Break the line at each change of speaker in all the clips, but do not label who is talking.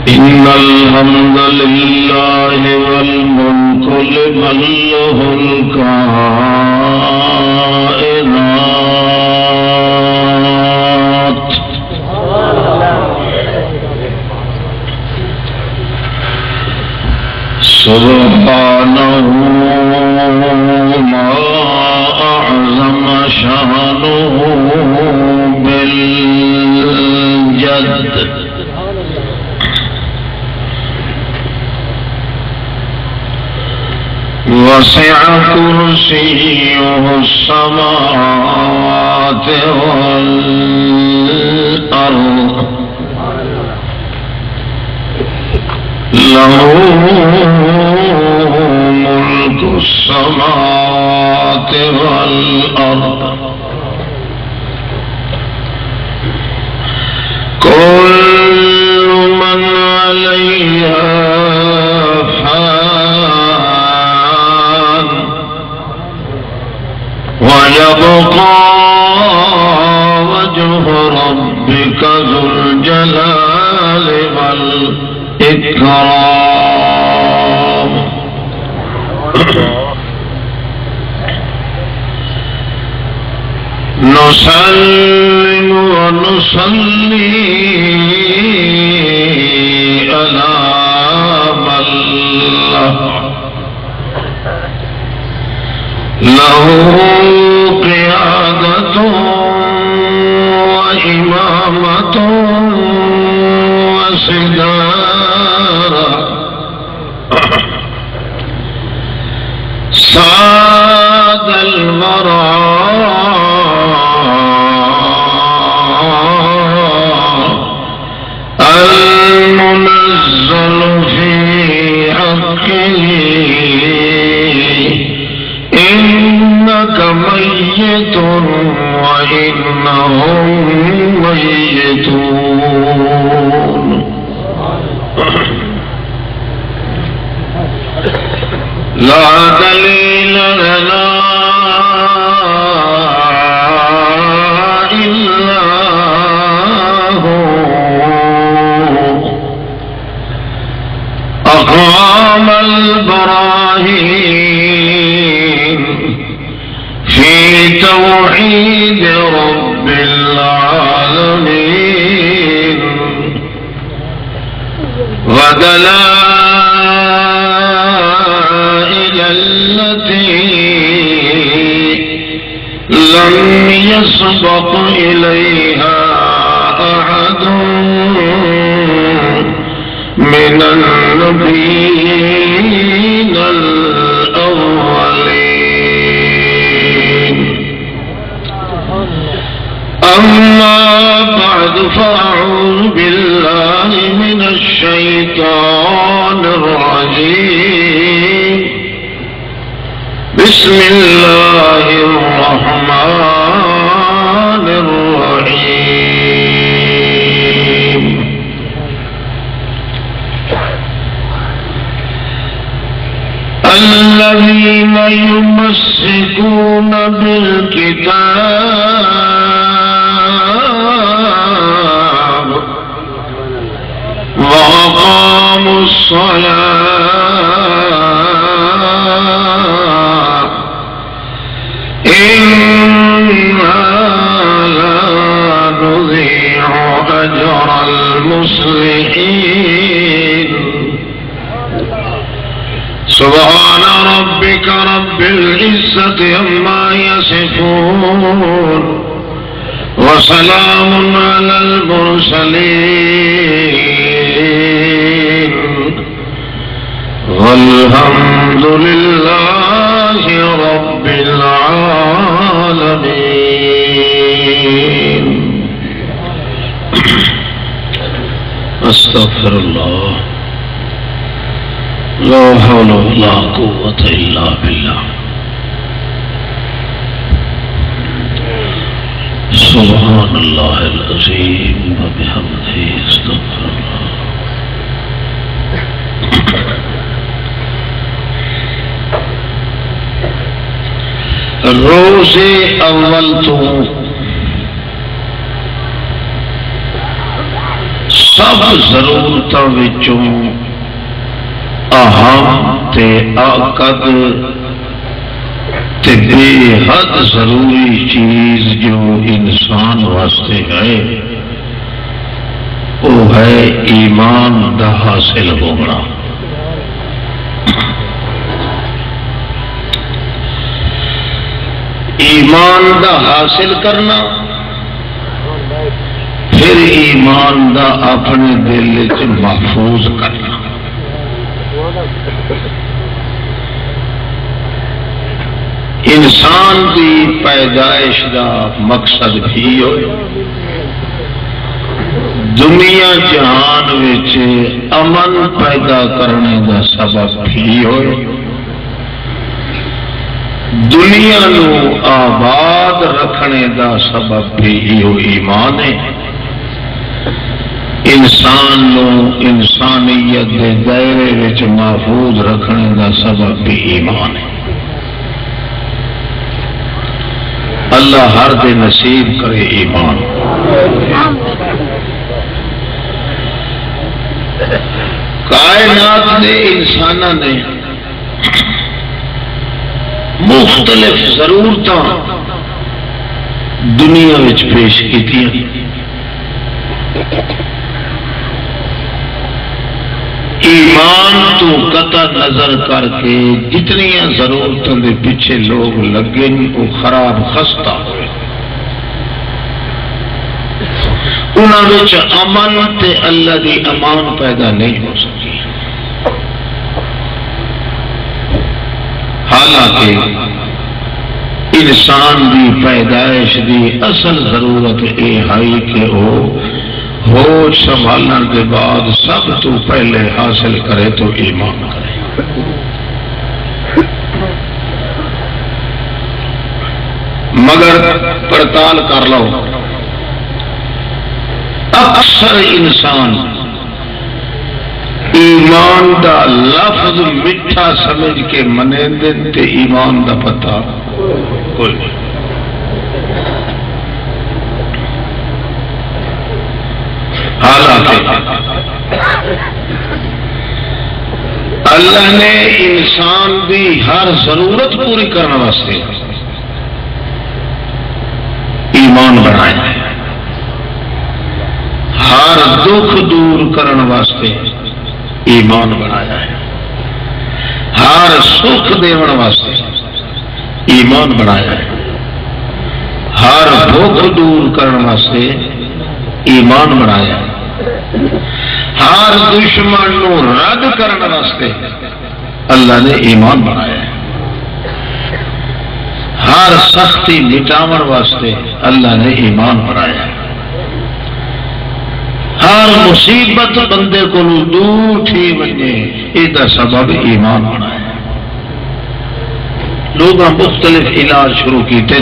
إن الحمد لله والملك لمن له الكائنات سبحانه ما أعظم شأنه بالجد وسع كرسيه السماوات والأرض له ملك السماوات والأرض كل من عليها ويبقى وجه ربك ذو الجلال والإكرام نسلم ونصلي على من له قيادة وإمامة وسدارة ساد الورى المنزل في حقه إنك ميت وإنهم ميتون لا دليل لنا إلا هو أقام البراهين في توحيد رب العالمين ودلائل التي لم يسبق إليها أحد من النبيين الأولين أما بعد فأعوذ بالله من الشيطان الرجيم بسم الله الرحمن الرحيم الكتاب وأقاموا الصلاة إنا لا نضيع أجر المصلحين سبحان ربك رب العزة عما يصفون وسلام على المرسلين والحمد لله رب العالمين. استغفر الله لا حول ولا قوة إلا بالله. سبحان الله العظيم وبحمده استغفر الله. روز اول تو سب ضرورتوں وچوں اہم تے آکد تے بے حد ضروری چیز جو انسان واسطے ہے وہ ہے ایمان دا حاصل ہونا. ایمان دا حاصل کرنا، پھر ایمان دا اپنے دل وچ محفوظ کرنا. انسان دی پیدائش دا مقصد بھی ہوئے دنیا جہان وچ امن پیدا کرنے دا سبب بھی ہوئے دنیا نو آباد رکھنے دا سبب بھی ایمان ہے. انسان نو انسانیت دے دائرے وچ محفوظ رکھنے دا سبب بھی ایمان ہے. اللہ ہر دے نصیب کرے ایمان. کائنات نے انسانوں نے مختلف ضرورتاں دنیا وچ پیش کیتیاں. ایمان تو قطع نظر کر کے جتنی ضرورتوں کے پیچھے لوگ لگے وہ خراب خستہ ہوئے. انہوں نے امن تے اللہ دی امان پیدا نہیں ہو سکی. حالانکہ انسان دی پیدائش دی اصل ضرورت یہ ہے کہ وہ ہوش سنبھالنے کے بعد سب تو پہلے حاصل کرے تو ایمان کرے. مگر پڑتال کر لو اکثر انسان ایمان دا لفظ میٹھا سمجھ کے منے دن تے ایمان دا پتہ کوئی نہیں. حالانکہ اللہ نے انسان دی ہر ضرورت پوری کرنے واسطے ایمان بنایا ہے. ہر دکھ دور کرنے واسطے ایمان بنایا ہے. ہر سکھ دیون واسطے ایمان بنایا ہے. ہر بھوک دور کرنے واسطے ایمان بنایا ہے. ہر دشمن نو رد کرنے واسطے اللہ نے ایمان بنایا ہے. ہر سختی مٹاون واسطے اللہ نے ایمان بنایا ہے. ہر مصیبت بندے کو دور تھی بنے یہ سبب ایمان بنایا ہے. لوگ مختلف علاج شروع کیتے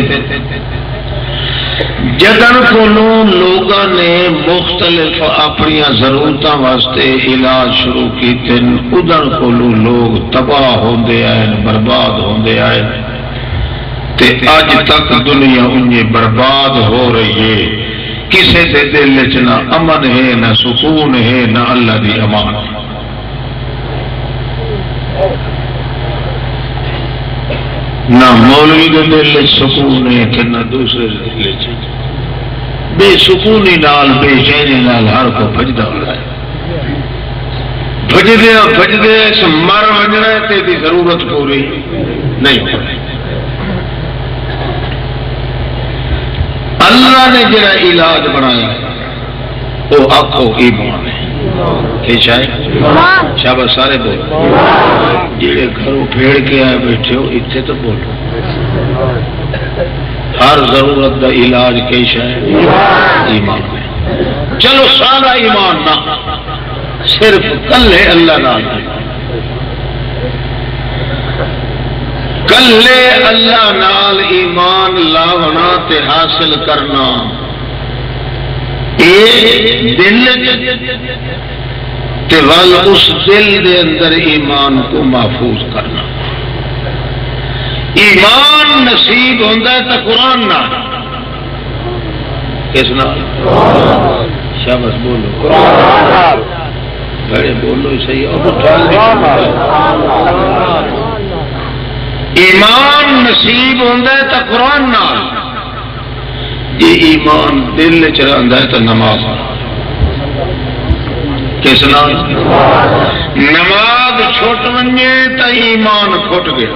جدن کو لوگوں نے مختلف اپنی ضرورتوں واسطے علاج شروع کیتے ادھر کو لوگ تباہ ہوندے آئے برباد ہوندے آئے. تے اج تک دنیا انجی برباد ہو رہی ہے، کسے دے دل وچ نہ امن ہے، نہ سکون ہے، نہ اللہ دی امان ہے۔ نہ مولوی دے دل وچ سکون ہے تے نہ دوسرے دے دل وچ، بے سکونی نال بے چینی نال ہر کو بھجدا ہو رہا ہے، بھجدے مر وجنا تے دی ضرورت پوری نہیں ہو رہی۔ اللہ نے جڑا علاج بنایا وہ آخو ایمان ہے، کہ شاید شاباش سارے بولو، جڑے گھروں پھیڑ کے آئے بیٹھے ہو اتنے تو بولو، ہر ضرورت دا علاج کہ شاید ایمان ہے۔ چلو سارا ایمان نہ، صرف کلے اللہ نال، کلے اللہ نال ایمان لاونا تے حاصل کرنا، اے دل تے ول اس دل دے اندر ایمان کو محفوظ کرنا۔ ایمان نصیب ہوتا ہے تو قرآن نہ، کس نال؟ شاباش بولو، بڑے بولو صحیح، اور ایمان نصیب ہوتا ہے تو قرآن نال، جی ایمان دل چ رہندا ہے تو نماز، کس نال؟ نماز چھٹ ونجے تو ایمان کھٹ گیا،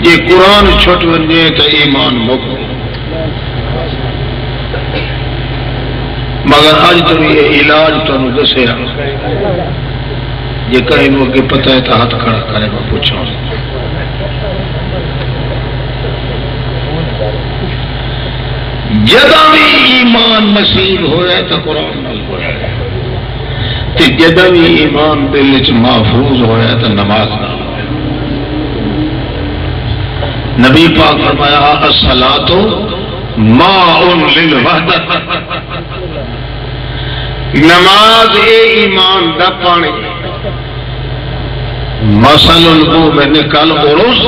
جی قرآن چھٹ ونجے تو ایمان مک گیا۔ مگر اج تو یہ علاج تمہیں دسیا، جی کہیں اگے پتہ ہے تو ہاتھ کھڑا کرے میں پوچھا، جدہ بھی ایمان نصیب ہویا تو قرآن نال ہویا، تے جدہ بھی ایمان دل وچ محفوظ ہویا تو نماز نال ہویا۔ نبی پاک فرمایا الصلاۃ ماء للوحدۃ، نماز اے ایمان دا پانی، مثل المؤمن کالعرض،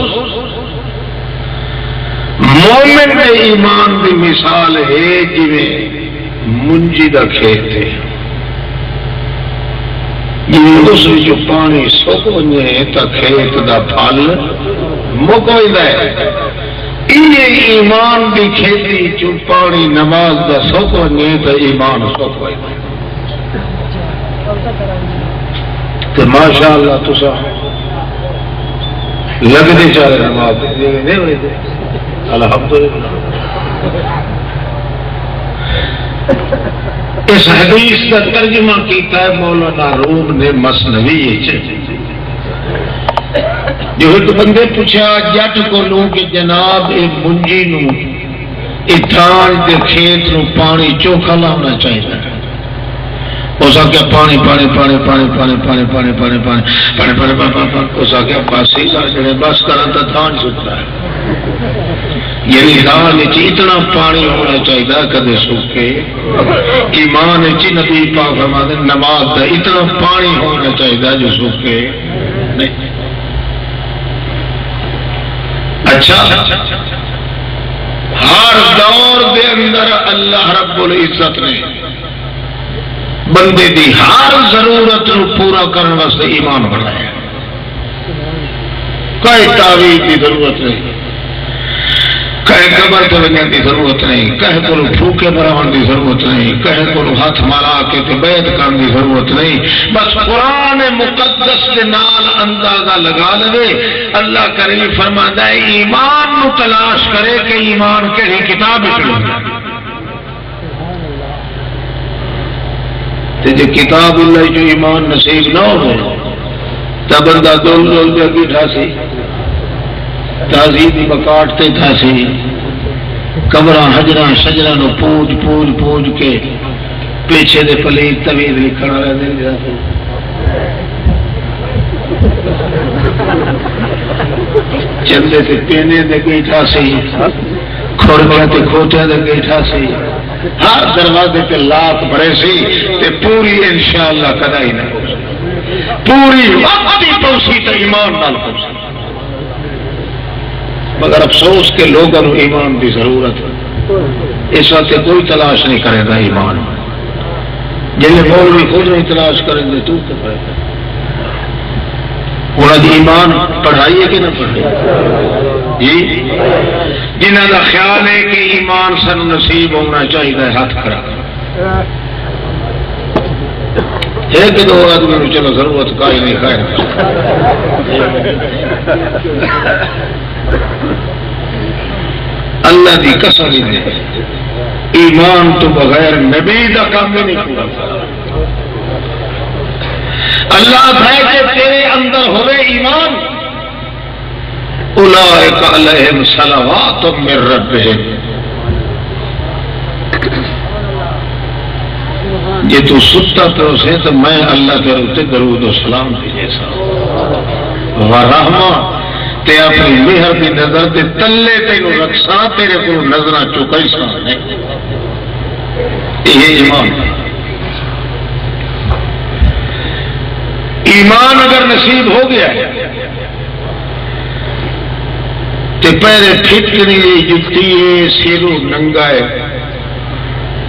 مومن دے ایمان دی مثال ہے جویں منجی دا کھیت ہے، جویں اس وچ پانی سک ونجے تا کھیت دا پھل مک ویندا ہے، ایمان دی کھیتی چ پانی نماز دا سک ونجے تا ایمان سک ویندا ہے۔ تو ماشاء اللہ تسا لگنے چاہ رہے نماز الحمدللہ۔ اس حدیث کا ترجمہ کیتا ہے مولانا روم نے مثنوی، جو ایک بندے پوچھا جٹ کو لوں کہ جناب ایک منجی نو اتھان کے کھیت نو پانی چوکھا لانا چاہیے، اس آگے پانی پانی پانی پانی پانی پانی پانی پانی پانی پانی پانی پانی، اس آگے بس ہی جڑے بس کرا تو تھان سکتا ہے، یعنی دان اتنا پانی ہونا چاہیے کدے سوکھے، ایمان نبی پاک فرماتے نماز کا اتنا پانی ہونا چاہیے جو سوکھے نہیں۔ اچھا ہر دور دے اندر اللہ رب العزت نے بندے دی ہر ضرورت نو پورا کرنے واسطے ایمان بنایا، کوئی تعویذ کی ضرورت نہیں، کہیں قبر تے ونجن کی ضرورت نہیں، کہیں کو پھوکے براون کی ضرورت نہیں، کہیں کو ہاتھ ملا کے تے بیعت کرنے کی ضرورت نہیں، بس قرآن مقدس کے نال اندازہ لگا لے۔ اللہ کریم فرماتا ہے ایمان نو تلاش کرے کہ ایمان کہڑی کتاب وچ تے جے کتاب اللہ جو ایمان نصیب نہ ہو تو بندہ دول دول دے بیٹھا سی، تہذیب مکاٹتے تھا سی، قبراں حجراں شجراں نو پوج پوج پوج کے پیچھے دے پلیت طویل لکھن والا دے دیا سی، چندے تے پینے دے بیٹھا سی، کھوڑیاں تے کھوٹیاں دے بیٹھا سی، ہر دروازے تے لاکھ بڑے سی تے پوری انشاءاللہ کدا ہی نہ ہو سی، پوری وقت ہی پہنچی تو ایمان نال پہنچی۔ مگر افسوس کے لوگوں کو ایمان کی ضرورت ہے، اس وقت کوئی تلاش نہیں کرے گا ایمان، جن مولوی خود نہیں تلاش کریں گے تو کیا کرے گا؟ انہوں نے ایمان پڑھائیے کہ نہ پڑھائیے جی؟ جنہوں کا خیال ہے کہ ایمان سن نصیب ہونا چاہیے ہاتھ کھڑا ایک دو آدمی چلو ضرورت کا ہی نہیں خیر اللہ دی قسم دے ایمان تو بغیر نبی دا کام بھی نہیں پورا اللہ بھائی تیرے اندر ہوئے ایمان اولئک علیہم صلوات من ربہم، یہ تو ستا پہ اسے تو میں اللہ کے روتے درود و سلام کی جیسا ورحمہ تے اپنی مہر کی نظر تے تلے تینوں رکھسا تیرے کو نظرہ چکائی سا یہ ایمان ہے۔ ایمان اگر نصیب ہو گیا تو پیرے پھٹکنی جتی سیرو ننگا ہے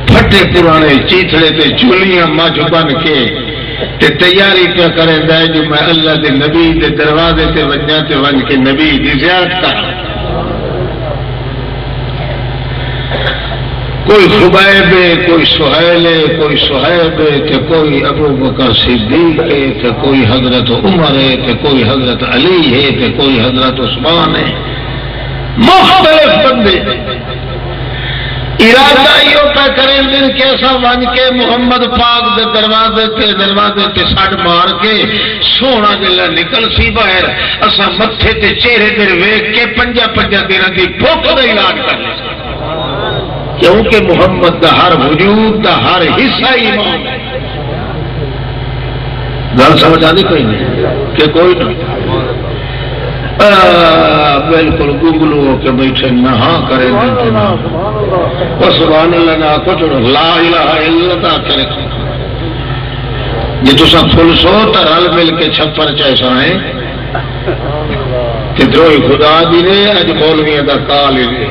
پھٹے پرانے چیتڑے تے چولیاں مجھ بن کے تے تیاری پہ کریں دے جو میں اللہ دے نبی دے دروازے تے وجہ تے ون کے نبی دی زیارت کر کوئی خبیب ہے، کوئی سہیل ہے، کوئی صہیب ہے، تے کوئی ابو بکر صدیق ہے، تے کوئی حضرت عمر ہے، تے کوئی حضرت علی ہے، تے کوئی حضرت عثمان ہے، مختلف بندے ارادہ یہ پہ کریں دن کیسا ون کے محمد پاک دے دروازے تے سٹ مار کے سونا جلا نکل سی باہر اسا متھے تے چہرے تے ویکھ کے 5 دن دی بھوک دا علاج کر لے کیونکہ محمد دا ہر وجود دا ہر حصہ ایمان ہے۔ گل سمجھ آتی کوئی نہیں کہ کوئی نہ بالکل گوگلو ہو کے بیٹھے نہ ہاں کرے سبحان اللہ نہ کچھ لا الہ الا اللہ کرے جی تصا فل سو تو رل مل کے چھپر چیسا ہے کہ دروئی خدا دی نے اج مولویاں دا کال ہی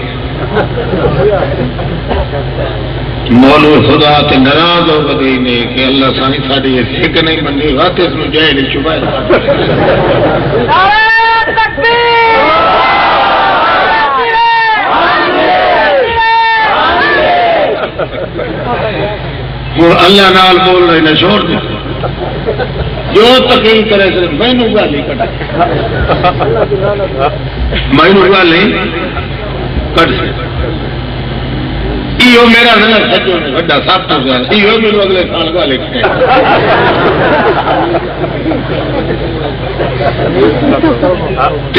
مولوی خدا تے ناراض ہو گئی نے کہ اللہ سانی ساڈی سکھ نہیں منی واتے اس نو جائے نہیں چھپائے ہوں اللہ نال بول رہے نے چھوڑ دے جو تقریر کرے صرف مینو گل ہی کٹ مینو گل ہی کٹ یہ میرا ضلع سچو نے بڑا سب تو زیادہ یہ میرے اگلے سال کا لکھتے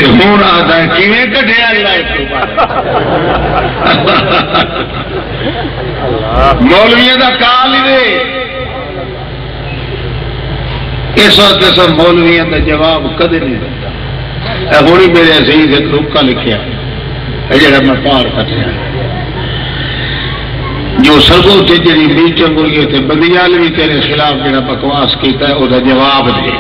ہوں آتا ہے کیویں کٹیا مولویوں کا کال ہی دے اس وقت سب مولویوں کا جواب کدے نہیں دیتا ہوں میرے عزیز ایک روکا لکھیا جڑا میں پار کٹیا جو سگو تے جی میٹنگ ہوئی ہے بدیال بھی تیرے خلاف جڑا بکواس کیتا ہے وہ جواب دے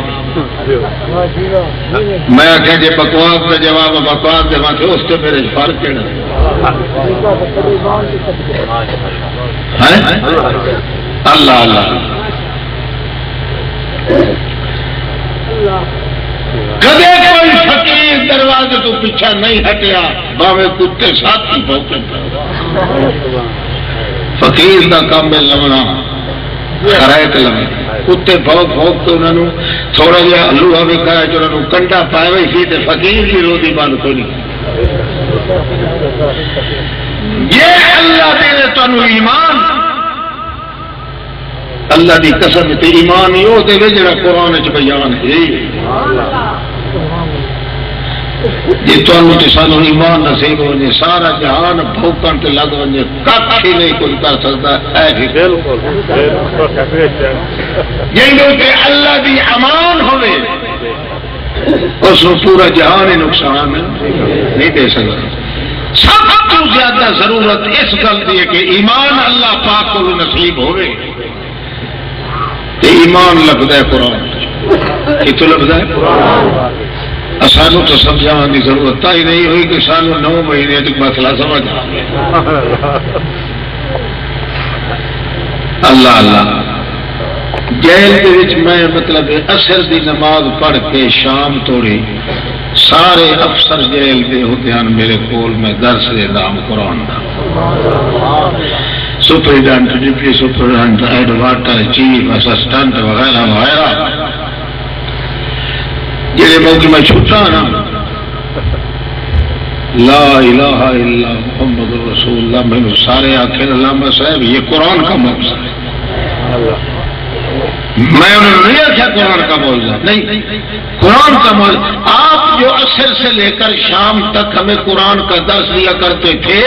میں آخیا جی بکواس کا جواب بکواس دے ماتے اس سے میرے فرق کہنا اللہ اللہ کدے کوئی فقیر دروازے تو پیچھا نہیں ہٹیا باوے کتے ساتھی بھوکے فقیر دا کام ہے لمنا خرائط لمنا کتے بھوک بھوک کے انہوں نے تھوڑا جہا لوہا بھی کھایا جو انہوں نے کنڈا پائے ہوئی سی تے فقیر کی روزی بال کو نہیں یہ اللہ دے تنو ایمان اللہ دی قسم تے ایمان ہی ہو دے جڑا قرآن وچ بیان ہے جی تمہیں سانو ایمان نصیب ہو جائے سارا جہان بھوکن تے لگ وجے کھ ہی نہیں کچھ کر سکتا جی اللہ دی امان ہوئے اس کو پورا جہان ہی نقصان نہیں دے سکتا سب تو زیادہ ضرورت اس گل کی ہے کہ ایمان اللہ پاک کو نصیب ہوئے ایمان لفظ ہے قرآن کتوں لفظ ہے سانو تو سمجھانے کی ضرورت ہی نہیں ہوئی کہ سانو 9 مہینے تک مسئلہ سمجھ آ گیا۔ اللہ اللہ جیل کے وچ میں مطلب عصر دی نماز پڑھ کے شام توڑی سارے افسر جیل دے ہوتے ہیں میرے کول میں درس دیتا ہوں قرآن دا، superintendent, deputy superintendent, advisor, chief assistant وغیرہ وغیرہ جہے موقع میں چھٹا نا لا الہ الا محمد رسول اللہ، میں سارے آخر علامہ صاحب یہ قرآن کا مقصد ہے۔ میں انہوں نے نہیں آخیا قرآن کا موضوع نہیں، قرآن کا موضوع آپ جو عصر سے لے کر شام تک ہمیں قرآن کا درس دیا کرتے تھے،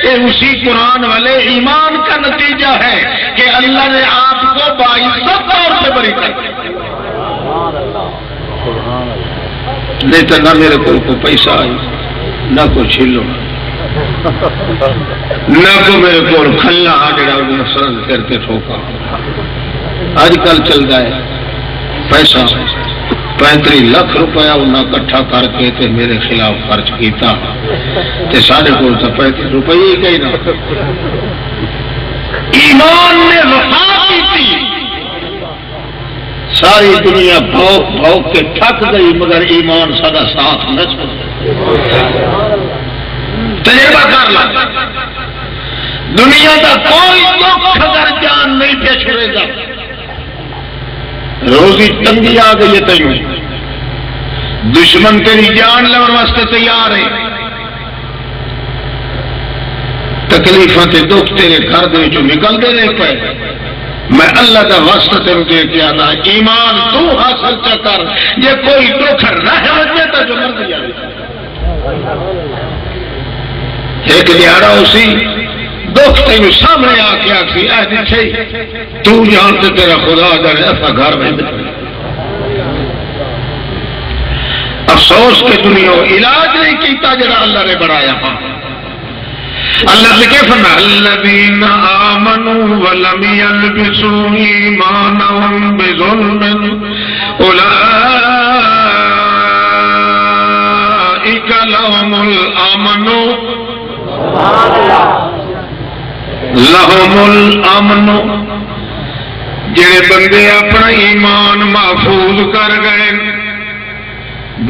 یہ اسی قرآن والے ایمان کا نتیجہ ہے کہ اللہ نے آپ کو باعزت طور سے بری کر دیا۔ نہیں تو نہ میرے کو پیسہ آئی، نہ کوئی چھلو، نہ کو میرے کو کھلا جڑا سرد کر کے ٹھوکا۔ آج کل چلتا ہے پیسہ 35 لاکھ روپیہ انہیں کٹھا کر کے تے میرے خلاف خرچ کیتا تے سارے کو 35 روپئے ہی کہیں نہ۔ ایمان نے وفا کی تھی، ساری دنیا بھوک بھوک کے تھک گئی مگر ایمان سدا ساتھ نہ چھوڑا۔ تجربہ کر لا، دنیا کا کوئی دکھ اگر جان نہیں پہ چھڑے گا، روزی تنگی آ گئی ہے تینوں، دشمن تیری جان لون واسطے تیار ہے، تکلیفاں تے دکھ تیرے گھر دے جو نکلتے رہے پے، میں اللہ کا واسطہ تین دے کے آنا ایمان تو حاصل چا کر، یہ کوئی دکھ رہ وجے تو جو مرضی آئے۔ ایک دیہڑا اسی دکھ تین سامنے آ کے آخری اے دیکھے تو جانتے تیرا خدا جانے ایسا گھر میں افسوس کے دنیا علاج نہیں کیتا جڑا اللہ نے بڑھایا۔ اللہ سے کیا فرمایا الذین آمنوا ولم یلبسوا ایمانهم بظلم اولئک لهم الامن لهم الامن، جڑے بندے اپنا ایمان محفوظ کر گئے،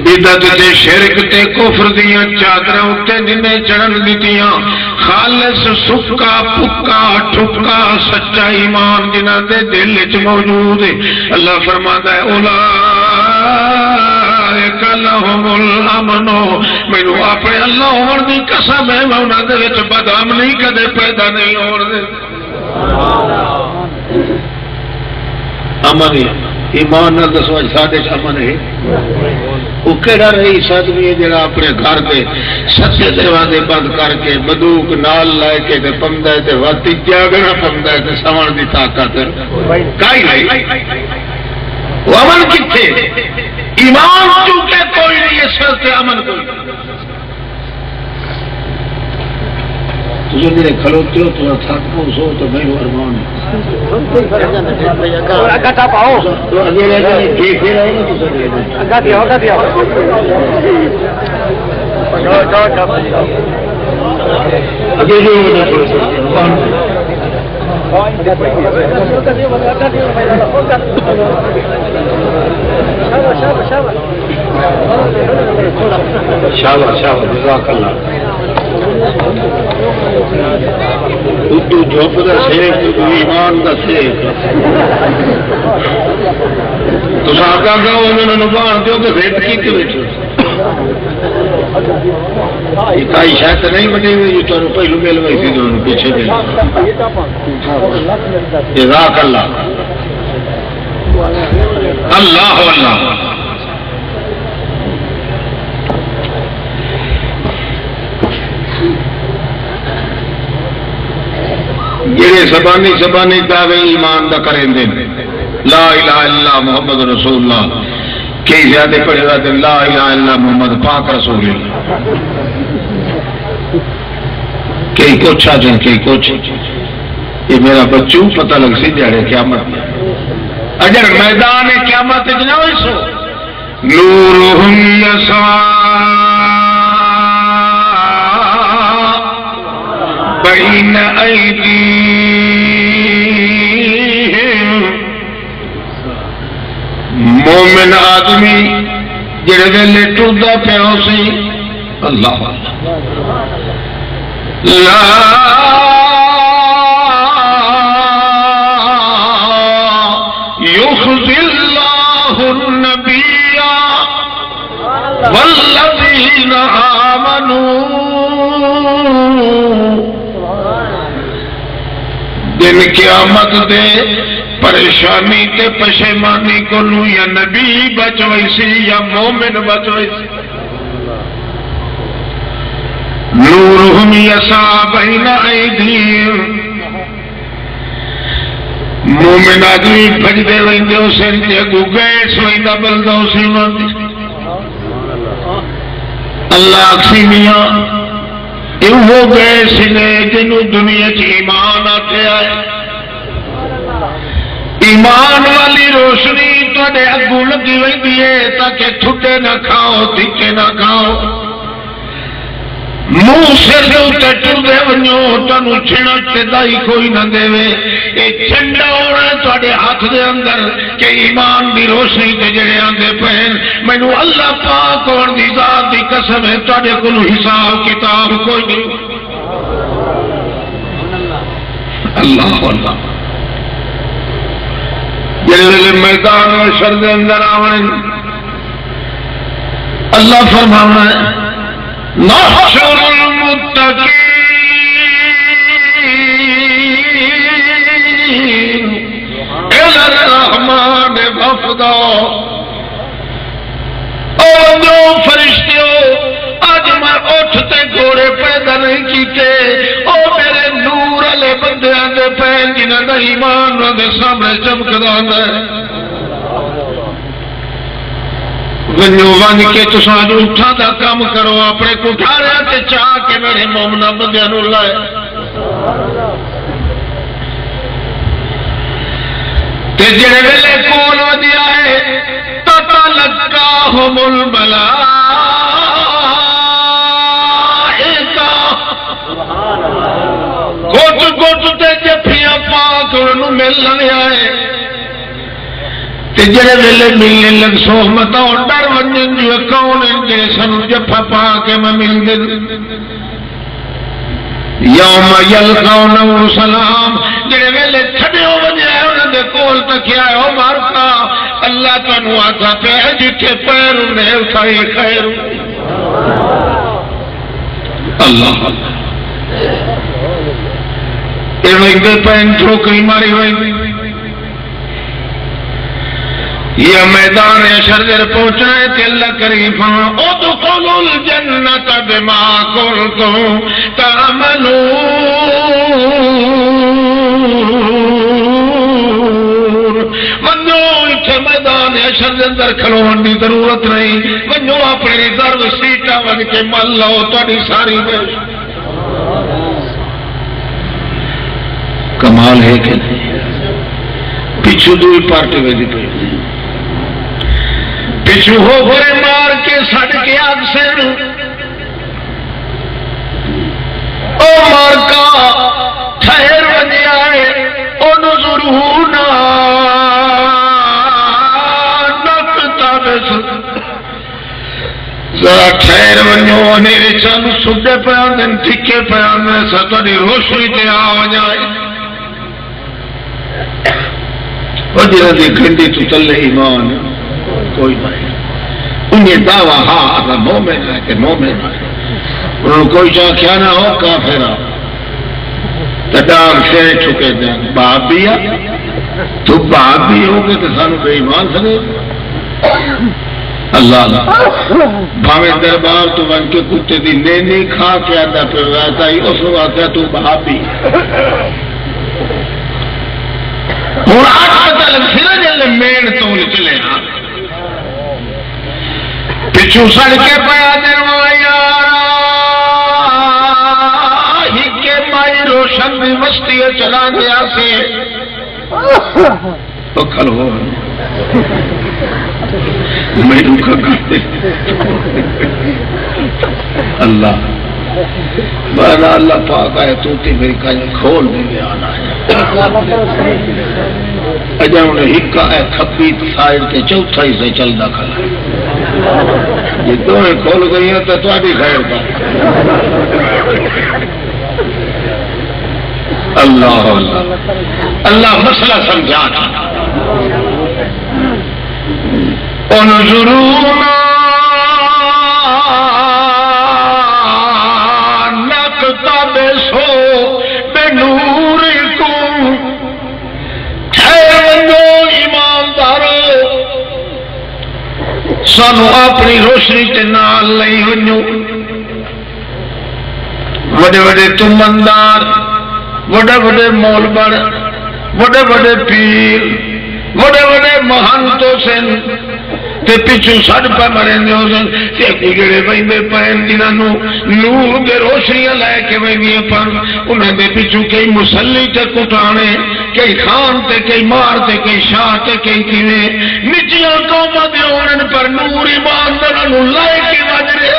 بدعت تے شرک تے کفر دیاں چادراں اتے جنہیں چڑھن دیتیاں، خالص سکا پکا ٹھکا سچا ایمان جنہاں دے دل وچ موجود ہے، اللہ فرماتا ہے اولئک لهم الامن، مینوں اپنے اللہ ہون دی قسم ہے میں انہاں دے وچ بدام نہیں کدے پیدا نہیں ہون دے۔ امن ایمان نہ دسو ساڈے امن ہے، وہ کہڑا رئیس آدمی ہے جڑا اپنے گھر کے سچے دروازے بند کر کے بندوق نال لے کے تے پمدا ہے تے واتی جاگنا پمدا ہے تے سوਣ دی طاقت کائی نہیں، وہ امن کتھے؟ ایمان چونکہ کوئی نہیں اس واسطے امن کوئی۔ تجھے میرے کھلوتے ہو تو تھک کو سو تو میں ارمان اگٹا پاؤ تو اگلے دن ٹھیک ہی رہے نا تو اگا دیا شاباش شاباش جزاک اللہ۔ اردو جھوپ کا شیخ ایمان کا شیخ تو آگا گا انہوں نے بان دو کہ ریت کی کئی شاید نہیں بنی ہوئی جو تمہیں پہلو مل گئی تھی تو پیچھے مل جزاک اللہ اللہ اللہ۔ جڑے زبانی زبانی دعوے ایمان دا کریں دیں لا الہ الا محمد رسول اللہ، کئی زیادہ پڑھے گا لا الہ الا محمد پاک رسول اللہ، کئی کچھ آ جائیں کئی کچھ، یہ میرا بچوں پتہ لگ سی جاڑے قیامت اجر میدان قیامت نہ ہوئی سو نورهم يسعى بين أيديهم مومن آدمی جڑے ویلے ٹردا پیا سی اللہ لا يخزي الله النبي والذين آمنوا دن قیامت دے پریشانی تے پشیمانی کو یا نبی بچ ویسی یا مومن بچ ویسی نورهم يسعى بين أيديهم مومن آدمی بھجدے ویندے اسے اگو گیس ویندہ بلدہ اسی ماندی اللہ اکسی میاں یہ وہ گیس نے جنہوں دنیا چی ایمان آتے آئے ایمان والی روشنی تو دے اگو لگی ویندی ہے تاکہ ٹھٹے نہ کھاؤ دکھے نہ کھاؤ منہ سے ٹر دے ونجو تنوں چھڑک تے دائی کوئی نہ دے یہ جھنڈا ہونا ہے تواڈے ہاتھ دے اندر کہ ایمان دی روشنی تے جڑے آندے پہن مینوں اللہ پاک اور دی ذات دی قسم ہے تواڈے کول حساب کتاب کوئی نہیں اللہ اللہ جڑے میدان حشر دے اندر آویں اللہ فرمانا ہے نحشر المتقین الی الرحمن وفدا او جو فرشتے ہو آج میں اٹھتے گھوڑے پیدا نہیں کیتے او میرے نور والے بندے آندے پہن جنہاں دا ایمان دے سامنے چمکدا ہے ونجو ون کے تساں اٹھا دا کام کرو اپنے کو اٹھا رہا تے چاہ کے میرے مومنا بندیاں نوں لائے تے جڑے ویلے کول ودیا ہے تتلقاهم الملائکہ گھٹ گھٹ تے جفیاں پاک انہوں ملن آئے جڑے ویلے ملنے لگ سہمت اور ڈر ونجن جو کون جڑے سنو جفا پا کے میں مل دے یوم یلقون سلام جڑے ویلے چھڑے ہو وجہ ہے انہوں نے کول تکیا ہے او مارکا اللہ تنو آتا پہ جتھے پیر انہیں اٹھائی خیر اللہ ایویں دے پین ٹھوکری ماری ہوئی یہ میدان حشر در پہنچنا ہے کہ اللہ کریم ادخلوا الجنت بما کنتم تعملون ونجو اتھے میدان حشر در اندر کھلون دی ضرورت نہیں ونجو اپنے ریزرو سیٹا ون کے مل لو تھوڑی ساری میں کمال ہے کہ پیچھو دوئی پارٹی ویدی پہ پیچھو ہو گئے مار کے سڑ کے آگ سے او مار کا ٹھہر بنے آئے او نظرہونا نکتا بس ذرا ٹھہر بنیو انہیں چند سبے پیاندن ٹھکے پیاندن ستوری روشنی تے آ جائے وہ جنہ دیکھنڈی تو تلے ایمان کوئی نہیں انہیں دعویٰ ہاں اگر مومن ہے کہ مومن ہے انہوں نے کوئی جا کیا نہ ہو کافرہ تڈاغ شے چکے دیں باپ بھی ہے تو باپ بھی ہوگے کہ سانو بے ایمان سنے اللہ اللہ بھاوے دربار تو بن کے کتے دی نینی کھا کے آتا پھر رہتا ہی اس وقت تو باپ بھی ہوں آج پتہ لگ سنا جلے مین تو چلے ہاں پچھو سڑ کے پیا دروا یارا ہی کے مائی روشن بھی مستی چلا گیا سے تو کھل ہو میرے کرتے اللہ بنا اللہ پاک آئے تو میری کہیں کھول دے گیا آنا ہے اجا انہیں ہکا ہے کھپی سائڈ کے چوتھا ہی سے چلتا کھلا یہ دونیں کھول گئی ہیں تو تاری خیر کا اللہ اللہ اللہ مسئلہ سمجھانا انظرونا نقتبسو بنورکم ٹھہرو ایماندارو سانو اپنی روشنی تے نال لئی ونجو وڈے وڈے تمندار وڈے وڈے مولبر وڈے وڈے پیر وڈے وڈے مہنتو سن تے پچھو سڑ پہ مرین دیو سن تے گجڑے بہندے پہن جنہوں نور دے روشنیاں لے کے بہندے پر انہیں دے پچھو کئی مسلی تے کٹانے کئی خان تے کئی مار تے کئی شاہ تے کئی کیویں نچیاں قومہ دے اونن پر نور ایمان دنوں لائے کے وجرے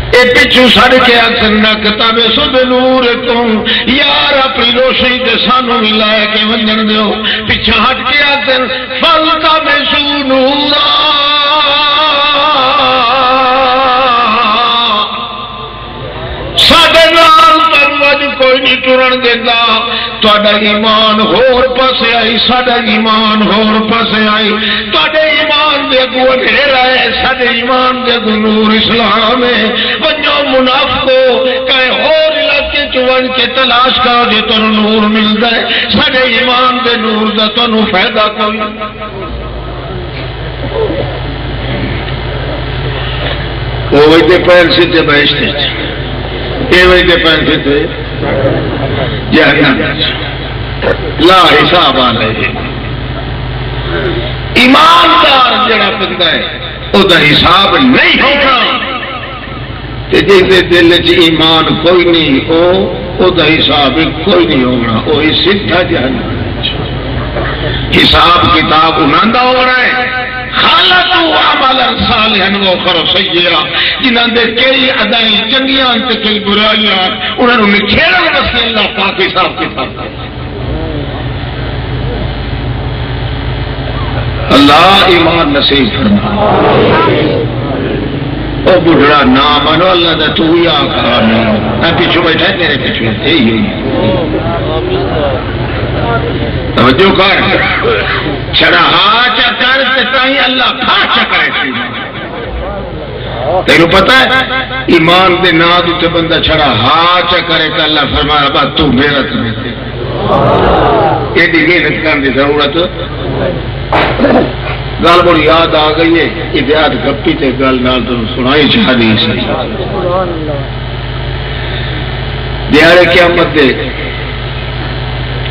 اے پچھو سڑ کے آکھنا کتاب سد نور کم یار اپنی روشنی تے سانو بھی لائے کے ونجن دیو پچھا ہٹ کے آکھن فلتا میں سو نورا ساڑھے نال تنوج کوئی نہیں ٹرن دیتا تھوڑا ایمان ہور پاسے آئی ساڑھا ایمان ہور پاسے آئی تھوڑے ایمان دے گو اندھیرا ہے ساڑھے ایمان دے گو نور اسلام ہے ونجو منافقو کہے ہور علاقے چون کے تلاش کا جے تو نور مل جائے ساڑھے ایمان دے نور دا تو نو فائدہ کوئی وہ ویدے پہل سیتے بہشتے یہ ویدے پہل سیتے جہنم لا حساب علیہ ایماندار جڑا بندہ ہے او دا حساب نہیں ہوگا تے جس دل چ ایمان کوئی نہیں او دا حساب کوئی نہیں ہوگا او ہی سیدھا جہنم حساب کتاب انہاں دا ہو رہا ہے خالقوا عملا صالحا واخر سیئا جنہاں دے کئی ادائیں چنگیاں تے کئی برائیاں انہاں نوں نکھیڑن واسطے اللہ پاک حساب کتاب اللہ ایمان نصیب فرما او بڑھڑا نام مانو اللہ دا تو ہی آقا میں پیچھو بیٹھا ہے میرے پیچھو تھے ہی توجہ کر چھڑا ہاں چکر تتائی اللہ کھا چکرے تھی تینو پتہ ہے ایمان دے ناد تے بندہ چھڑا ہاں چکرے تو اللہ فرمایا بات تو میرا تمہیں تھے یہ دی محنت کرنے دی ضرورت گل بڑی یاد آ گئی ہے اتحاد گپی تے گل نال تو سنائی حدیث ہے دیہڑے قیامت دے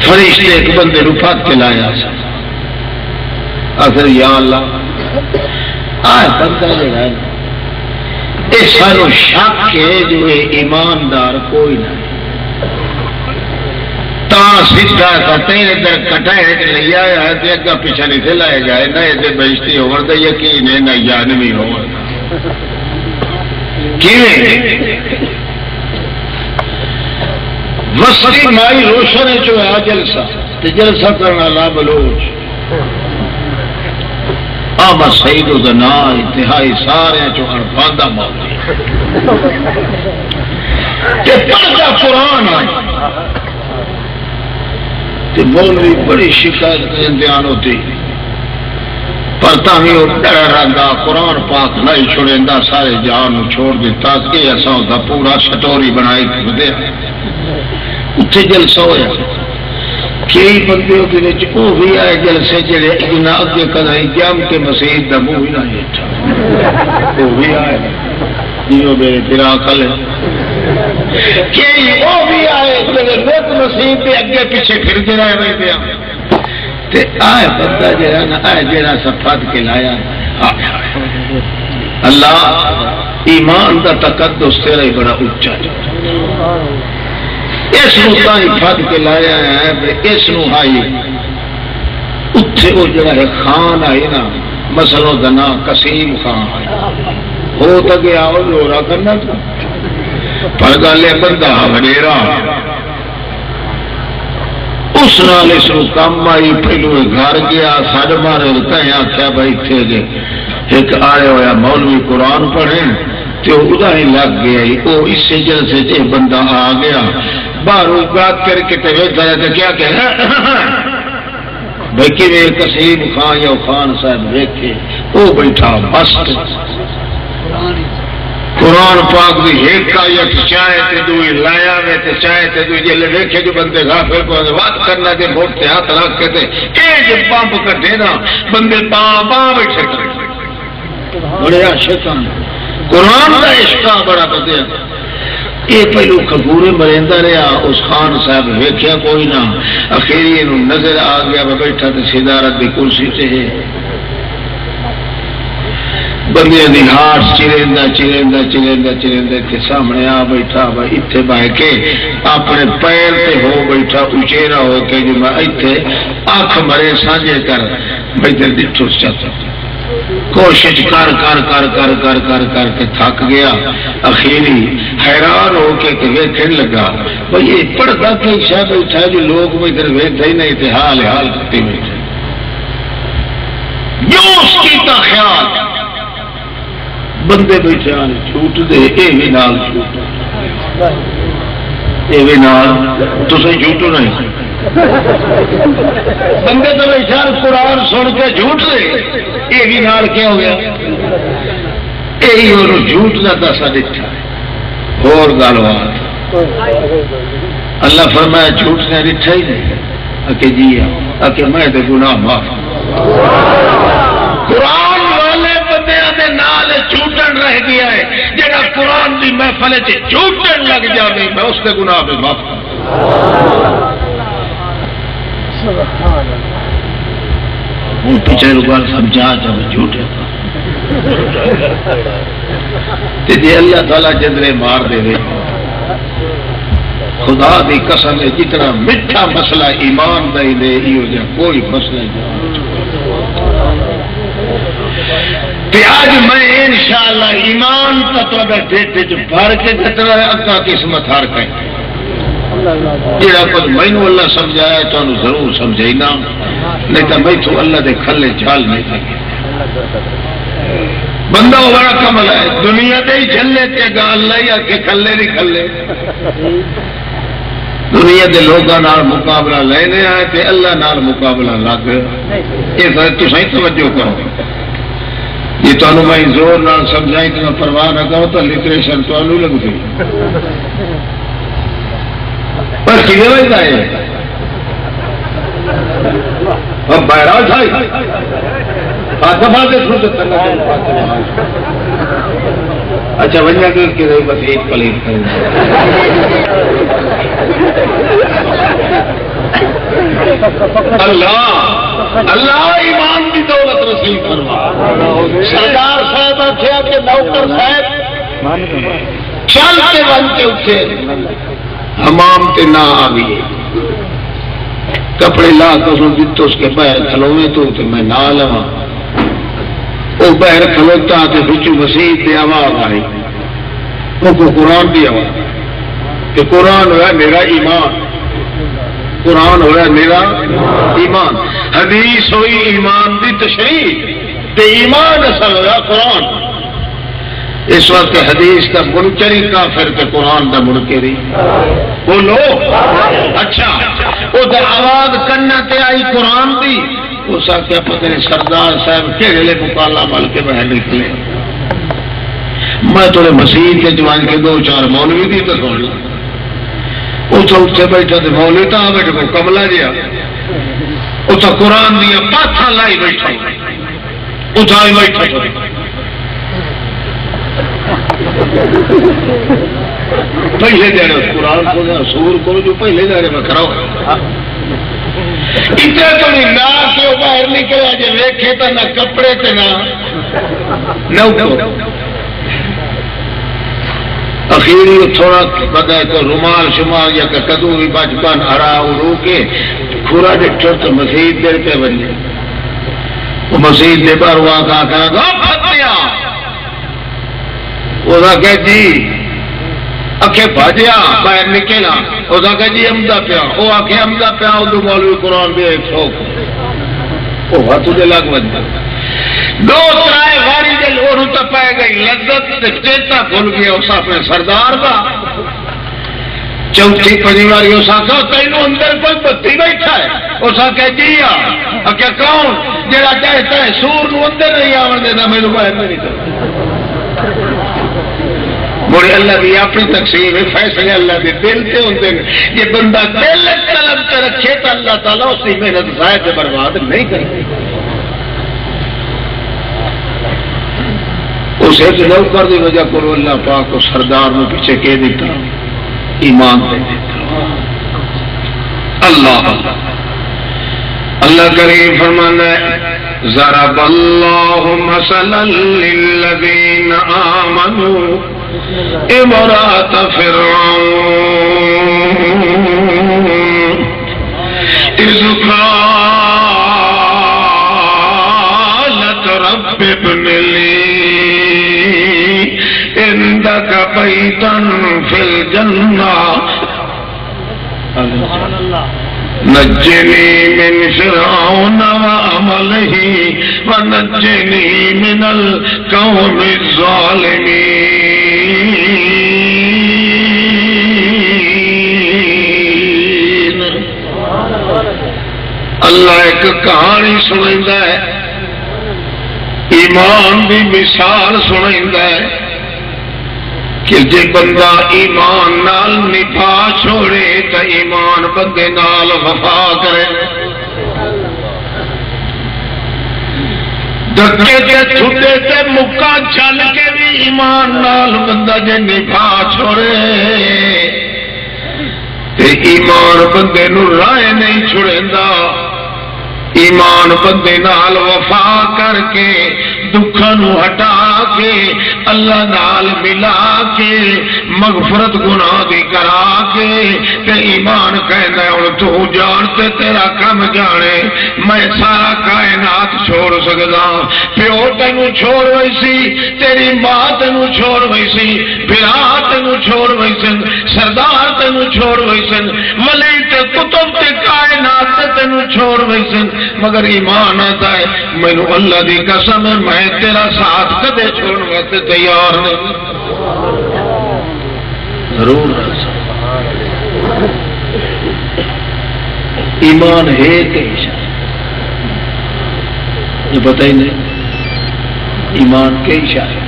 فرشتے ایک بندے نو پھڑ کے لایا آخر یا اللہ آئے بندہ جڑا ہے اے سارو شک ہے جو ایماندار کوئی نہ تا سیدھا کا تیرے در کٹائے لے آیا ہے تے اگا پیچھے نہیں سے لائے جائے نہ ایسے بہشتی ہو دا یقین ہے نہ جانوی ہو کیویں وسطی مائی روشن ہے جو ہے جلسہ تے جلسہ کرنا لا بلوچ آمد سعید و دنا انتہائی سارے جو ہرپاندہ موتی تے پڑھتا قرآن آئی تے مولوی بڑی شکایت کا امتحان ہوتی پر تاہی وہ ڈر رہا قرآن پاک نہیں چھوڑیندا سارے جہان چھوڑ دیتا کہ ایسا ہوتا پورا سٹوری بنائی تھی دے اتنے جلسہ ہویا کئی بندے ہوتے ہیں وہ بھی آئے جلسے جڑے جنہ اگے کدائی جام کے مسیح دا منہ ہی نہ جیٹھا وہ بھی آئے جنہوں میرے پھرا کل ہے کئی وہ بھی آئے جڑے لوگ مسیح پہ اگے پیچھے پھر دے رہے ہوئے دیا تے آئے بندہ جڑا نا آئے جڑا صفات کے لایا اللہ ایمان دا تقدس تیرا ہی بڑا اونچا اس نو تائی پھد کے لایا ہے اس نو ہائی اتھے وہ جڑا ہے خان آئے نا مسلوں کا نام قسیم خان ہو تو گیا وہ لورا کرنا تھا پر گالے بندہ وڈیرا اس نال اس کو کم آئی پہلو گھر گیا ساڑھے مارے کہیں آخیا بھائی تھے جے ایک آیا ہوا مولوی قرآن پڑھیں تو ادا ہی لگ گیا وہ اس سے جلسے سے بندہ آ گیا باہر بات کر کے بیٹھا رہا تو کیا کہہ رہا بھائی کہ قسیم خان یا خان صاحب دیکھے وہ بیٹھا مست قرآن پاک دی ایک آیت چاہے تے دوئی لایا میں تے چاہے تے دوئی جلے دیکھے جو بندے غافل کو بات کرنا دے موٹ تے ہاتھ رکھ کے تے کہ جب پامپ کر دینا بندے پاں بیٹھے کرے بڑے عاشقان قرآن کا عشقہ بڑا بدیا یہ پہلو کھگورے مریندا رہا اس خان صاحب ویکھیا کوئی نہ اخیری انہوں نظر آ گیا بیٹھا تے صدارت دی کرسی تے ہے بندے دی ہاتھ چریندا چریندا چریندا چریندا کے سامنے آ بیٹھا بھائی اتنے بہ کے اپنے پیر تے ہو بیٹھا اچیرا ہو کے جو میں اتنے اکھ مرے سانجے کر بھائی ڈٹھو چاہتا کوشش کر کر کر کر کر کر کر کے تھک گیا اخیری حیران ہو کے ویکھنے لگا بھائی یہ پڑھتا کئی شاہ بیٹھا جو لوگ میں ادھر ویکھتے ہی نہیں تھے حال حال کرتے بیٹھے جو اس کی کا خیال بندے بیٹھے آنے چھوٹ دے اے بھی نال چھوٹ اے بھی نال تو صحیح جھوٹو نہیں بندے تو بیٹھے قرآن سن کے جھوٹ دے اے بھی نال کیا ہو گیا یہی انہوں جھوٹ کا دسا دٹھا اور گالوات اللہ فرمایا جھوٹ نے دٹھا ہی نہیں کہ جی میں تو گناہ معاف قرآن والے بندے دے نال جھوٹن رہ گیا ہے جڑا قرآن دی محفل چ جھوٹن لگ جائے میں اس کے گناہ پہ معاف ہوں پیچھے گل سمجھا جب جھوٹے جی اللہ تعالیٰ جدرے مار دے خدا دی قسم ہے جتنا میٹھا مسئلہ ایمان دا ہی دے کوئی مسئلہ آج میں انشاءاللہ ایمان کا تو ڈیٹ بھر کے جتنا اگا قسمت ہار کہیں جڑا کچھ مینو اللہ سمجھایا تو ضرور سمجھائی نا نہیں تو میں تو اللہ دے کھلے جال نہیں سکے بندہ وہ بڑا کمل ہے دنیا دے ہی چلے تے گا اللہ ہی آکے کھلے نہیں کھلے دنیا دے لوگاں نال مقابلہ لینے آئے تے اللہ نال مقابلہ لگ یہ تو صحیح توجہ کرو یہ تو میں زور نال سمجھائی تو پرواہ نہ کرو تو لٹریشن تو لگتی پر کھے وجہ ہے بہرحال تھا اچھا وجہ کے رہی بس ایک پلیٹ کریں اللہ اللہ ایمان کی دولت نصیب فرما سردار صاحب آخیا کہ نوکر صاحب چل کے بن کے اٹھے حمام تے نہ آئیے کپڑے لا کے تو اس کے باہر کھلوے تو میں نہ لوا وہ باہر کھلوتا تو بچوں مسیح کی آواز آئی وہ قرآن کی آواز کہ قرآن ہوا میرا ایمان قرآن ہوا میرا ایمان حدیث ہوئی ایمان دی تشریح تے ایمان اصل ہوا قرآن اس وقت حدیث کا منکری کافر تے قرآن کا منکری بولو اچھا وہ آواز کرنا تے آئی قرآن دی اس آخیا پتہ نہیں سردار صاحب کہڑے مکالا مل کے باہر نکلے میں تھوڑے مسیح کے جوان کے دو چار مولوی دی تو سن لا اتنے اتنے بیٹھا تو مولوی تو آ بیٹھے کو کملا جہا اتنا قرآن دیا پاتھا لائی بیٹھا اتنا ہی بیٹھا پہلے دن قرآن کو سور کو جو پہلے دن میں کراؤ اتنا تو نہیں نہ کہ وہ باہر نکلا جی ویکھے تو نہ کپڑے تے نہ اخیری تھوڑا پتا تو رومال شمال یا کدو بھی بچپن ہرا رو کے کھورا ڈٹر تو مسیح دیر پہ بنے وہ مسیح دے بار ہوا کہا کرا پھتیا وہ کہ جی اکھے بھاجیا باہر نکلا وہ کہ جی امدا پیا وہ آخے امدا پیا ادو مولوی قرآن بھی 100 وہ تجھے لگ بجتا دو ترائے واری دل وہ پائے گئی لذت چیتا کھل گیا اس اپنے سردار کا چوتھی پنجی واری اس آخا تینوں اندر کوئی بتی بیٹھا ہے اس آخیا جی آخیا کون جہاں کہتا ہے سور نو اندر نہیں آن دینا میرے باہر نہیں کرتا مڑے اللہ بھی اپنی تقسیم فیصلے اللہ کے دل سے ہوتے ہیں یہ بندہ دل طلب سے رکھے تو اللہ تعالیٰ اس کی محنت ضائع سے برباد نہیں کرے اس ایک نوکر کی وجہ کو اللہ پاک کو سردار میں پیچھے کہہ دیتا ایمان دے دیتا اللہ اللہ کریم فرمانا ہے ضرب اللہ مثلا للذین آمنوا امرأة فرعون اذ قالت رب ابن لي عندك بيتا في الجنة نجني من فرعون وعمله ونجني من القوم الظالمين اللہ ایک کہانی سنائندا ہے ایمان دی مثال سنائندا ہے کہ جے بندہ ایمان نال نبھا چھوڑے تو ایمان بندے نال وفا کرے دکے تے چھٹے تے مکا چل کے بھی ایمان نال بندہ جے نبھا چھوڑے تے ایمان بندے نو رائے نہیں چھڑیندا ایمان بندے نال وفا کر کے دکھاں نو ہٹا کے اللہ نال ملا کے مغفرت گناہ دی کرا کے تے ایمان کہنا ہے ہن تو جان تے تیرا کم جانے میں سارا کائنات چھوڑ سکدا پیو تینوں چھوڑ وئی سی تیری ماں تینوں چھوڑ وئی سی بھرا تینوں چھوڑ وئی سن سردار تینوں چھوڑ وئی سن ولی تے کتب تے کائنات تے تینوں چھوڑ وئی سن مگر ایمان آتا ہے مینوں اللہ دی قسم ہے میں تیرا ساتھ کدے چھوڑنے واسطے تیار نہیں ضرور ایمان ہے کہ یہ پتہ ہی نہیں ایمان کے اشارے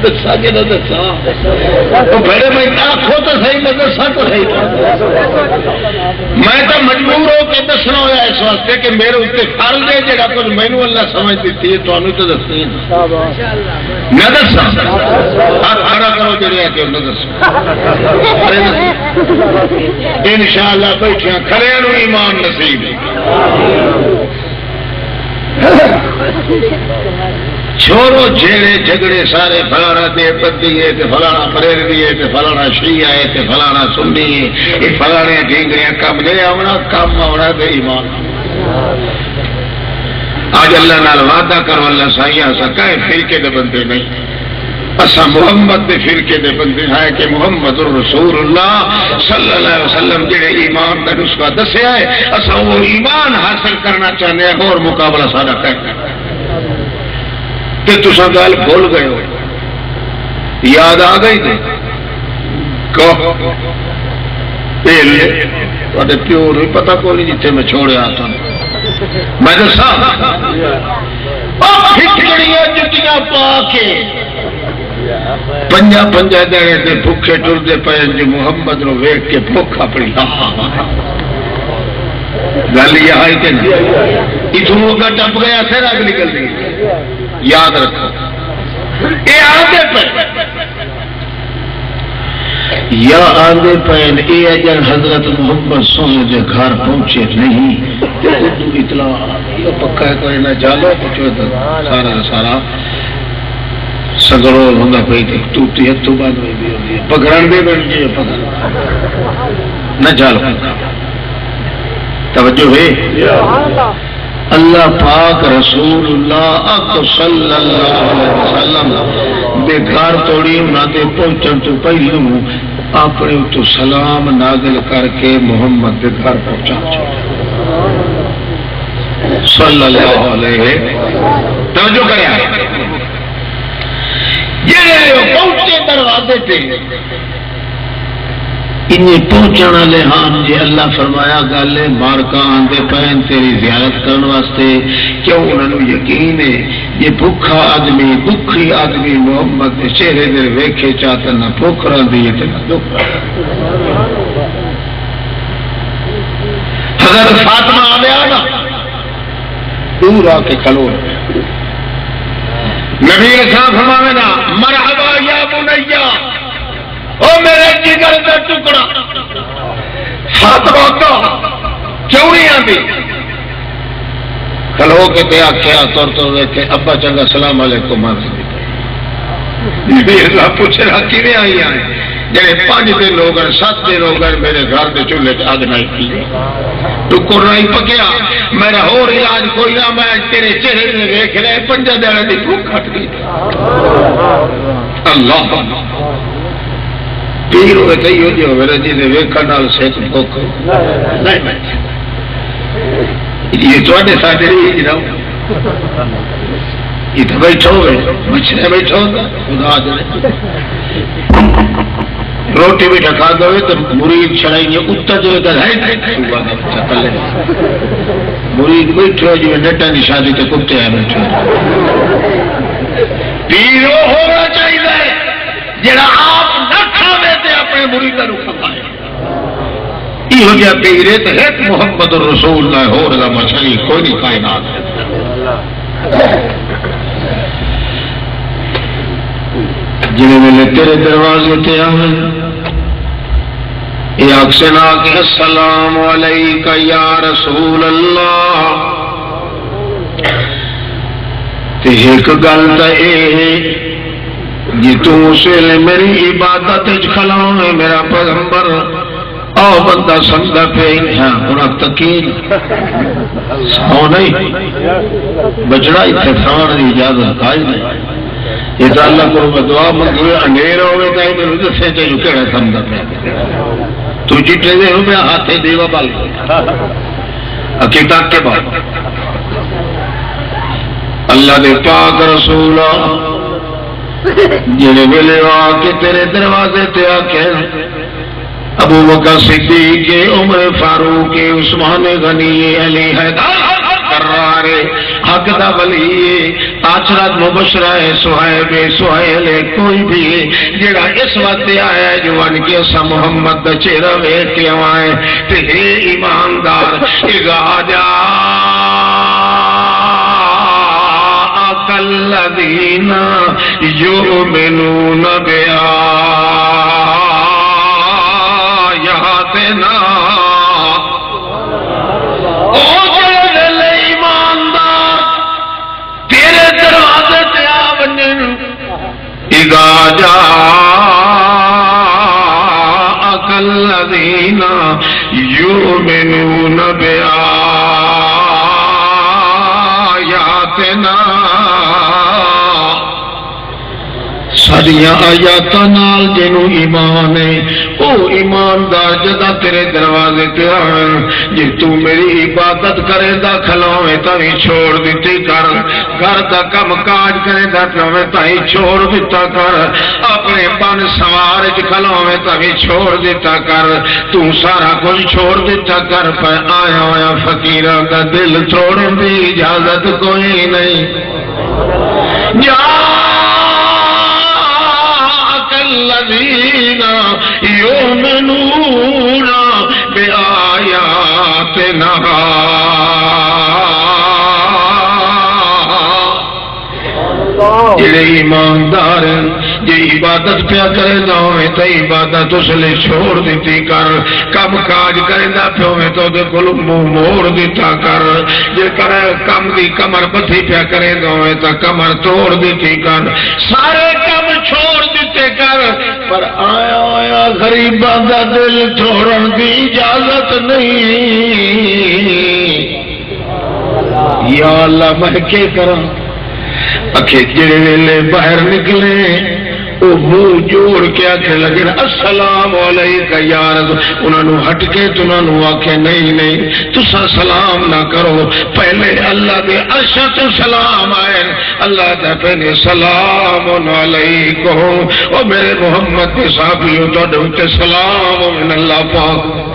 دسا کہ نہ دسا بڑے میں آخو تو صحیح میں دسا تو صحیح میں تو مجبور ہو کے دسنا ہوا اس واسطے کہ میرے اتنے فرض ہے جہاں کچھ مینو اللہ سمجھ دیتی ہے تمہیں تو دستی نہ دسا کھڑا کرو جڑے کہ نہ دسو ان شاء اللہ بیٹھے کھڑے ایمان نصیب چھوڑو جھیڑے جھگڑے سارے فلانا دے بدی ہے تے فلانا بریلوی ہے تے فلانا شیعہ ہے تے فلانا سنی ہے یہ فلانے ڈھینگڑیاں کم نہیں آنا کم آنا دے ایمان آج اللہ نال وعدہ کرو اللہ سائیاں سکا ہے فرقے دے بندے نہیں اسا محمد دے فرقے دے بندے ہیں کہ محمد الرسول اللہ صلی اللہ علیہ وسلم جڑے ایمان کا نسخہ دسیا ہے اسا وہ ایمان حاصل کرنا چاہتے ہیں اور مقابلہ سارا کرنا کہ تسا گل بھول گئے ہو یاد آ گئی تھی پیو نہیں پتا کو نہیں جتنے میں چھوڑیا تھا میں دسا جتیاں پا کے پنجا پنجا دینے تے بھوکے ٹرتے پے جو محمد نو ویکھ کے بھوک اپنی گل یہ آئی کہ اتوں کا ٹپ گیا پھر آگ نکل گئی یاد رکھو یہ آدھے پہ یا آدھے پین یہ اجر حضرت محمد سونے کے گھر پہنچے نہیں تو اطلاع پکا ہے کوئی نہ چالو پوچھو سارا سارا سگڑو ہوں پی ٹوٹی ہاتھوں بعد پکڑن دے بن گئی پکڑ نہ جال توجہ ہے اللہ پاک رسول اللہ صلی اللہ علیہ وسلم دے گھر توڑی انہوں دے پہنچن تو پہلو اپنے تو سلام نازل کر کے محمد دے گھر پہنچا صلی اللہ علیہ توجہ کریں یہ پہنچے دروازے پہ انہیں پہنچنے والے ہاں جی اللہ فرمایا گل بارکا آندے پہن تیری زیارت کرنے واسطے کیوں انہوں نے یقین ہے یہ بھوکا آدمی دکھی آدمی محمد کے چہرے دے ویکھے چاہتا نہ بھوک رہی ہے نہ دکھ حضرت فاطمہ آ گیا نا دور آ کے کھلو نبی اسلام فرماوے نا مرحبا یا بنیا او میرے جگر کا ٹکڑا فاطمہ کا کیوں نہیں آتی کھلو کے تے آخیا طور تو ویکھے ابا چنگا السلام علیکم نبی اسلام پوچھے رہا کیویں آئی آئے جڑے 5 دن ہو گئے 7 دن ہو گئے میرے گھر کے چولہے اگ نہیں کی ٹکڑ نہیں پکیا میرا اور علاج کوئی نہ میں تیرے چہرے میں دیکھ رہے 5 دن کی بھوک کٹ گئی اللہ پیر ہوئے تو ہو جو میرے جی نے ویکھن نال سیک بھوک یہ تواڈے ساڈے ہی جناب یہ تو بیٹھو ہوئے مچھرے بیٹھو خدا دے روٹی بھی ڈکا دو تو مرید چھڑائی اتر جو چکلے مرید بیٹھو جی نیٹا کی شادی تو کتے ہیں بیٹھو پیرو ہونا چاہیے جڑا آپ نہ کھاوے تے اپنے مریداں نوں کھوائے یہ جہاں پیرے تو ایک محمد رسول اللہ ہو رہا مچھلی کوئی نہیں کائنات جنہیں ویلے تیرے دروازے تے آئے یہ اکسنا کہ السلام علیکہ یا رسول اللہ تے ایک گل تے جی تو اسے میری عبادت کھلاؤں میرا پیغمبر او بندہ سمجھا پہ ہاں انہاں تکین سو نہیں بچڑا اتنے سان کی اجازت آئی نہیں یہ تو اللہ کو میں دعا منگو اندھیر ہوئے تو میرے دسے چاہیے کہڑا سمجھا پہ تو چٹے دے ہو میں ہاتھے دیوا بال عقیدت کے بعد اللہ دے پاک رسول جنہیں ویلے آ کے تیرے دروازے تے آ کے ابو بکر صدیق عمر فاروق عثمان غنی علی حیدر قرار حق دا ولی عشرۃ مبشرہ صہیب سہیل کوئی بھی جڑا اس وقت آیا ہے جو ان کے سا محمد دا چہرہ ویکھ کے آئے تے اے ایماندار اذا جاء الذین یؤمنون اذا جاءك الذين يؤمنون بآياتنا ساریاں آیاتاں نال جنوں ایمان ہے او ایماندار جدا تیرے دروازے تے آن جے تو میری عبادت کرے دا کھلاویں تاں چھوڑ دتی کر گھر دا کم کاج کرے دا کھلاویں تاں چھوڑ دتا کر اپنے بن سوار وچ کھلاویں تاں چھوڑ دتا کر تو سارا کچھ چھوڑ دتا کر پے آیا ہویا فقیراں دا دل توڑن دی اجازت کوئی نہیں جا الذين يؤمنون بآياتنا جڑے ایماندار جے عبادت پیا کرے نہ ہوئے تو عبادت اس لیے چھوڑ دیتی کر کم کاج کرے نہ پیا ہوئے تو دے کل منہ موڑ دیتا کر جے کرے کم دی کمر بتھی پیا کرے نہ ہوئے تو کمر توڑ دیتی کر سارے کم چھوڑ دیتے کر پر آیا آیا غریباں دا دل توڑن دی اجازت نہیں یا اللہ میں کیا کروں اکھے جڑے ویلے باہر نکلے وہ منہ جوڑ کے آکھے لگے السلام علیکہ یا رسول انہوں نے ہٹ کے تو انہوں نے آکھے نہیں تسا سلام نہ کرو پہلے اللہ دے عرش تو سلام آئے اللہ دے پہلے سلام علیکم او میرے محمد کے صحابیوں تو ڈھونتے سلام من اللہ پاک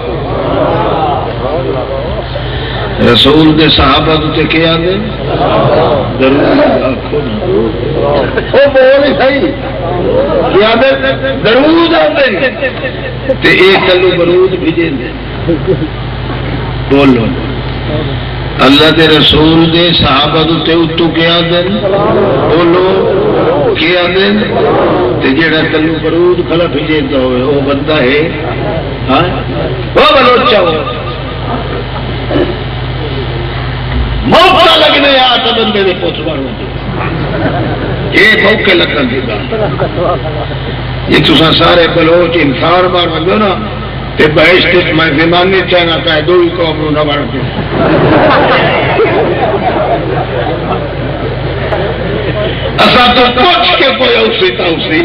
رسول دے صحابہ تے کیا دے درود آتے تے ایک کلو برود بھیجے دے بولو اللہ دے رسول دے صحابہ تے اتو کیا دے بولو کیا دے تے جیڑا کلو برود کھلا بھیجے دا ہوئے وہ بندہ ہے وہ بلوچا ہو موقع لگنے آتا بندے دے پوچھ ماروں یہ موقع لگن دی بات یہ تسا سارے بلوچ انسان مار بندو نا تے بہشت میں زمانی چاہنا پہ دو ہی قوم نہ مار دے اسا تو پوچھ کے کوئی اوسی تاوسی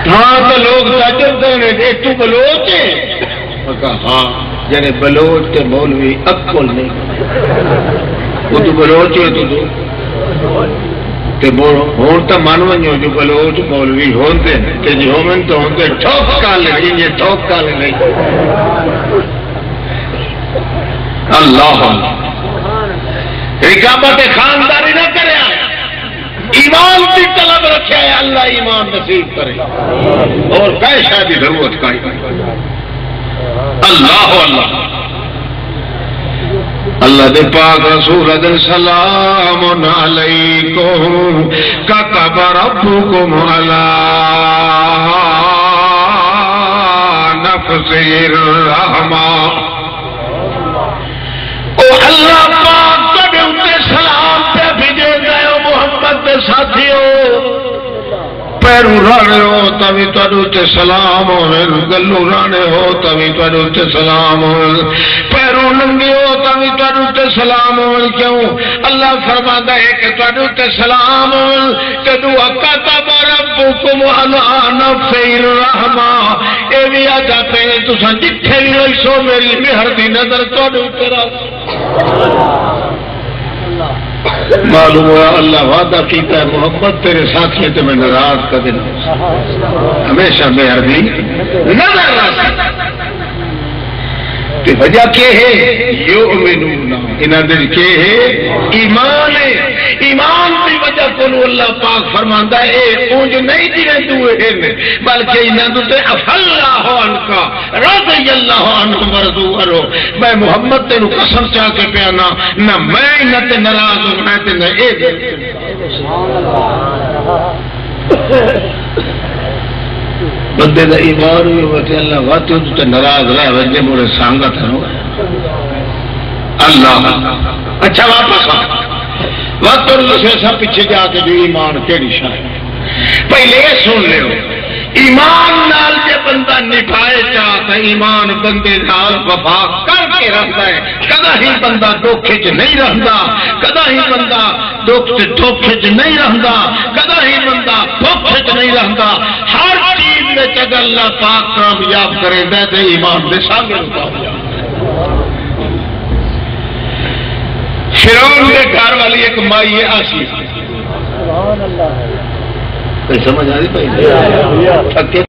ہاں تو لوگ تاجر کرنے دے تو بلوچ ہے ہاں یعنی بلوچ تے مولوی اکل نہیں وہ تو بلوچ ہے تو ہوں تو من ونجو جو بلوچ مولوی ہوتے تے جو ہومن تو ہوتے ٹھوک کالے جنہیں ٹھوک کالے نہیں اللہ رقابت خاندانی نہ کرے ایمان کی طلب رکھے اللہ ایمان نصیب کرے اور کیسا بھی ضرورت کا اللہ اللہ اللہ دے پاک رسول دے سلام علیکم کتب ربکم علی نفسہ الرحمہ او اللہ پاک تبے اتے سلام پہ بھیجے گئے محمد دے ساتھیوں پیرو رانے ہو تبھی تڈو تے سلام ہوئے گلو رانے ہو تبھی تڈو تے سلام ہوئے پیرو ننگے ہو تبھی تڈو تے سلام ہوئے کیوں اللہ فرماتا ہے کہ تڈو تے سلام ہوئے کدو کتب ربکم علی نفسہ الرحمہ اے بھی آجا پہ تساں جتھے بھی ہوئی سو میری مہر دی نظر تڈو تے رکھ معلوم ہوا اللہ وعدہ کیتا ہے محمد تیرے ساتھ تو میں ناراض کر دینا ہمیشہ مہربانی نظر رکھ کہ وجہ کیا ہے یؤمنون انہاں دے کے ہے ایمان ہے ایمان کی وجہ کو اللہ پاک فرماندا ہے اے اونج نہیں جڑے دوے ہیں بلکہ انہاں تے افاللہ عنکا رضی اللہ عنہ ورضوا عنہ میں محمد تینو قسم چاہ کے پیانا نہ میں نہ تے ناراض ہوں نہ تے نہ اے سبحان اللہ بندے دا ایمان ہوئی ہوتے اللہ واتے ہوں تو ناراض رہے وجہ مورے سانگت ہے اللہ اچھا واپس وقت اور دوسرے سب پیچھے جا کے جو ایمان کیڑی شاید پہلے یہ سن لے ایمان نال جے بندہ نبھائے چاہتا ایمان بندے نال وفا کر کے رہتا ہے کدا ہی بندہ دھوکے چ نہیں رہتا کدا ہی بندہ دھوکے چ نہیں رہتا کدا ہی بندہ دھوکے چ نہیں رہتا ہر چیز میں اگر اللہ پاک کامیاب کرے دے دے ایمان دے سامنے کامیاب فرعون کے گھر والی ایک مائی آسی کوئی سمجھ آ رہی بھائی